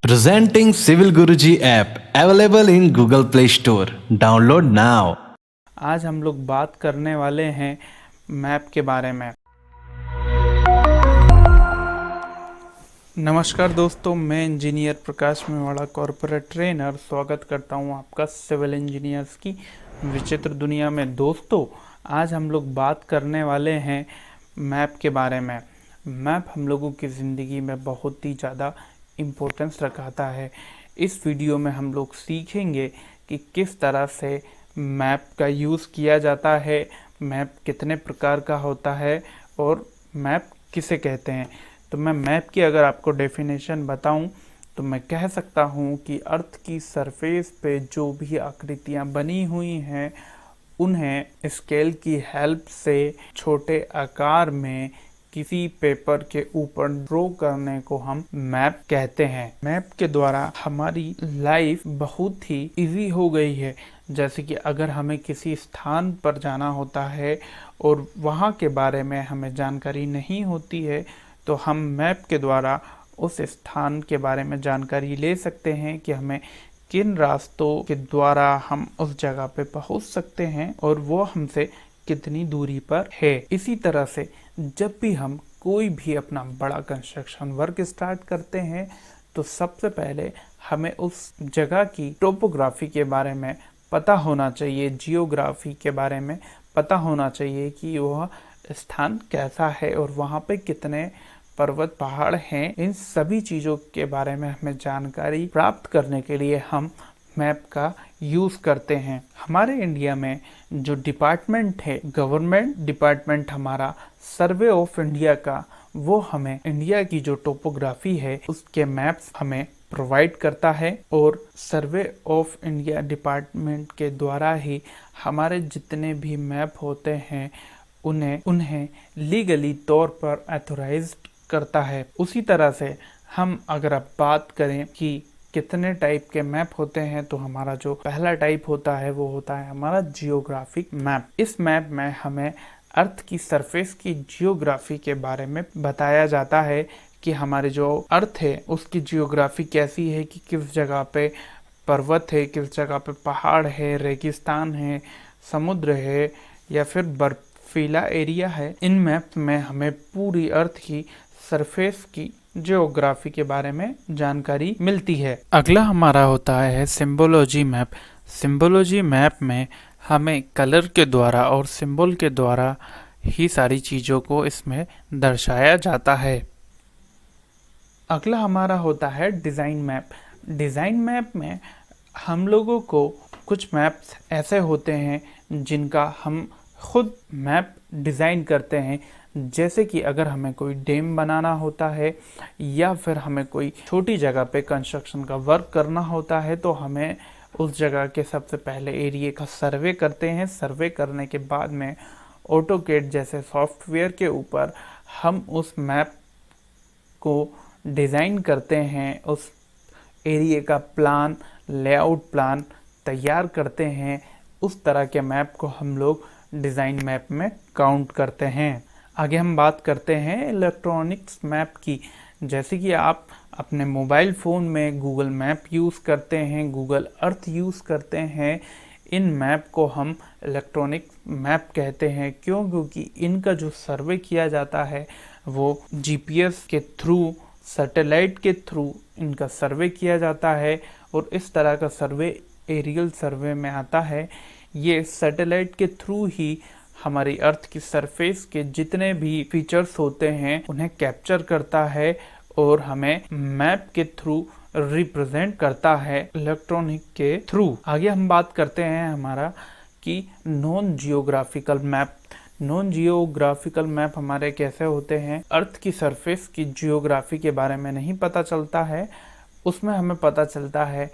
Presenting Civil Guruji app available in Google Play Store. Download now. आज हम लोग बात करने वाले हैं मैप के बारे में। नमस्कार दोस्तों, मैं इंजीनियर प्रकाश मेवाड़ा, कॉर्पोरेट ट्रेनर, स्वागत करता हूं आपका सिविल इंजीनियर्स की विचित्र दुनिया में। दोस्तों, आज हम लोग बात करने वाले हैं मैप के बारे में। मैप हम लोगों की ज़िंदगी में बहुत ही ज़्यादा इम्पोर्टेंस रखता है। इस वीडियो में हम लोग सीखेंगे कि किस तरह से मैप का यूज़ किया जाता है, मैप कितने प्रकार का होता है और मैप किसे कहते हैं। तो मैं मैप की अगर आपको डेफिनेशन बताऊं तो मैं कह सकता हूं कि अर्थ की सरफेस पे जो भी आकृतियां बनी हुई हैं उन्हें स्केल की हेल्प से छोटे आकार में किसी पेपर के ऊपर ड्रॉ करने को हम मैप कहते हैं। मैप के द्वारा हमारी लाइफ बहुत ही इजी हो गई है। जैसे कि अगर हमें किसी स्थान पर जाना होता है और वहाँ के बारे में हमें जानकारी नहीं होती है तो हम मैप के द्वारा उस स्थान के बारे में जानकारी ले सकते हैं कि हमें किन रास्तों के द्वारा हम उस जगह पे पहुंच सकते हैं और वो हमसे कितनी दूरी पर है। इसी तरह से जब भी हम कोई भी अपना बड़ा कंस्ट्रक्शन वर्क स्टार्ट करते हैं तो सबसे पहले हमें उस जगह की टोपोग्राफी के बारे में पता होना चाहिए, जियोग्राफी के बारे में पता होना चाहिए कि वह स्थान कैसा है और वहाँ पे कितने पर्वत पहाड़ हैं। इन सभी चीज़ों के बारे में हमें जानकारी प्राप्त करने के लिए हम मैप का यूज़ करते हैं। हमारे इंडिया में जो डिपार्टमेंट है, गवर्नमेंट डिपार्टमेंट हमारा सर्वे ऑफ इंडिया का, वो हमें इंडिया की जो टोपोग्राफी है उसके मैप्स हमें प्रोवाइड करता है और सर्वे ऑफ इंडिया डिपार्टमेंट के द्वारा ही हमारे जितने भी मैप होते हैं उन्हें लीगली तौर पर ऑथराइज्ड करता है। उसी तरह से हम अगर आप बात करें कि कितने टाइप के मैप होते हैं तो हमारा जो पहला टाइप होता है वो होता है हमारा जियोग्राफिक मैप। इस मैप में हमें अर्थ की सरफेस की जियोग्राफी के बारे में बताया जाता है कि हमारे जो अर्थ है उसकी जियोग्राफी कैसी है, कि किस जगह पे पर्वत है, किस जगह पे पहाड़ है, रेगिस्तान है, समुद्र है या फिर बर्फीला एरिया है। इन मैप में हमें पूरी अर्थ की सरफेस की जियोग्राफी के बारे में जानकारी मिलती है। अगला हमारा होता है सिंबोलॉजी मैप। सिंबोलॉजी मैप में हमें कलर के द्वारा और सिंबल के द्वारा ही सारी चीज़ों को इसमें दर्शाया जाता है। अगला हमारा होता है डिज़ाइन मैप। डिज़ाइन मैप में हम लोगों को कुछ मैप्स ऐसे होते हैं जिनका हम खुद मैप डिज़ाइन करते हैं। जैसे कि अगर हमें कोई डैम बनाना होता है या फिर हमें कोई छोटी जगह पे कंस्ट्रक्शन का वर्क करना होता है तो हमें उस जगह के सबसे पहले एरिया का सर्वे करते हैं। सर्वे करने के बाद में ऑटोकैड जैसे सॉफ्टवेयर के ऊपर हम उस मैप को डिज़ाइन करते हैं, उस एरिया का प्लान, लेआउट प्लान तैयार करते हैं। उस तरह के मैप को हम लोग डिज़ाइन मैप में काउंट करते हैं। आगे हम बात करते हैं इलेक्ट्रॉनिक्स मैप की। जैसे कि आप अपने मोबाइल फ़ोन में गूगल मैप यूज़ करते हैं, गूगल अर्थ यूज़ करते हैं। इन मैप को हम इलेक्ट्रॉनिक मैप कहते हैं। क्यों? क्योंकि इनका जो सर्वे किया जाता है वो जीपीएस के थ्रू, सैटेलाइट के थ्रू इनका सर्वे किया जाता है और इस तरह का सर्वे एरियल सर्वे में आता है। ये सैटेलाइट के थ्रू ही हमारी अर्थ की सरफेस के जितने भी फीचर्स होते हैं उन्हें कैप्चर करता है और हमें मैप के थ्रू रिप्रेजेंट करता है इलेक्ट्रॉनिक के थ्रू। आगे हम बात करते हैं हमारा कि non geographical map. Non geographical map हमारे कैसे होते हैं? अर्थ की सरफेस की जियोग्राफी के बारे में नहीं पता चलता है, उसमें हमें पता चलता है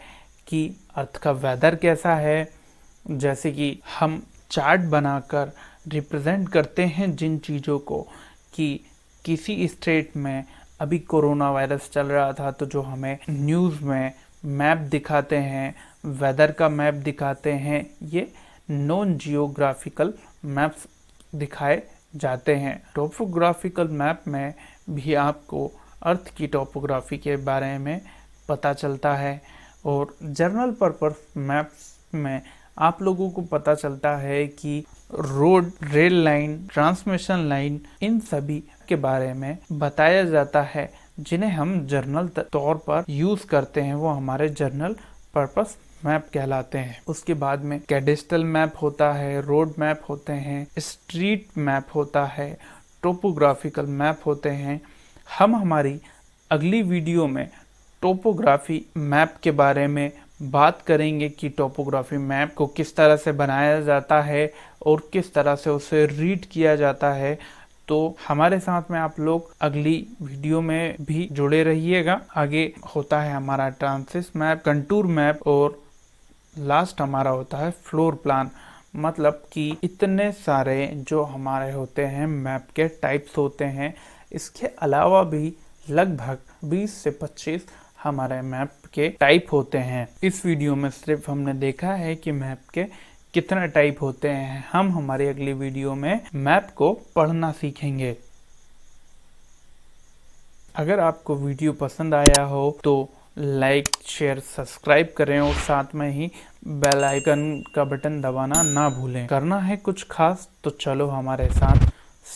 कि अर्थ का वेदर कैसा है। जैसे कि हम चार्ट बनाकर रिप्रेजेंट करते हैं जिन चीज़ों को, कि किसी स्टेट में अभी कोरोना वायरस चल रहा था तो जो हमें न्यूज़ में मैप दिखाते हैं, वेदर का मैप दिखाते हैं, ये नॉन जियोग्राफिकल मैप्स दिखाए जाते हैं। टोपोग्राफिकल मैप में भी आपको अर्थ की टोपोग्राफी के बारे में पता चलता है। और जनरल पर्पस मैप्स में आप लोगों को पता चलता है कि road, rail line, transmission line, इन सभी के बारे में बताया जाता है, जिन्हें हम जर्नल तौर पर यूज करते हैं। वो हमारे जर्नल पर्पस मैप कहलाते हैं। उसके बाद में कैडेस्ट्रल मैप होता है, रोड मैप होते हैं, स्ट्रीट मैप होता है, टोपोग्राफिकल मैप होते हैं। हम हमारी अगली वीडियो में टोपोग्राफी मैप के बारे में बात करेंगे कि टोपोग्राफी मैप को किस तरह से बनाया जाता है और किस तरह से उसे रीड किया जाता है। तो हमारे साथ में आप लोग अगली वीडियो में भी जुड़े रहिएगा। आगे होता है हमारा ट्रांसिस मैप, कंटूर मैप और लास्ट हमारा होता है फ्लोर प्लान। मतलब कि इतने सारे जो हमारे होते हैं मैप के टाइप्स होते हैं। इसके अलावा भी लगभग 20 से 25 हमारे मैप के टाइप होते हैं। इस वीडियो में सिर्फ हमने देखा है कि मैप के कितने टाइप होते हैं। हम हमारी अगली वीडियो में मैप को पढ़ना सीखेंगे। अगर आपको वीडियो पसंद आया हो तो लाइक, शेयर, सब्सक्राइब करें और साथ में ही बेल आइकन का बटन दबाना ना भूलें। करना है कुछ खास तो चलो हमारे साथ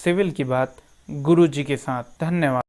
सिविल की बात गुरुजी के साथ। धन्यवाद।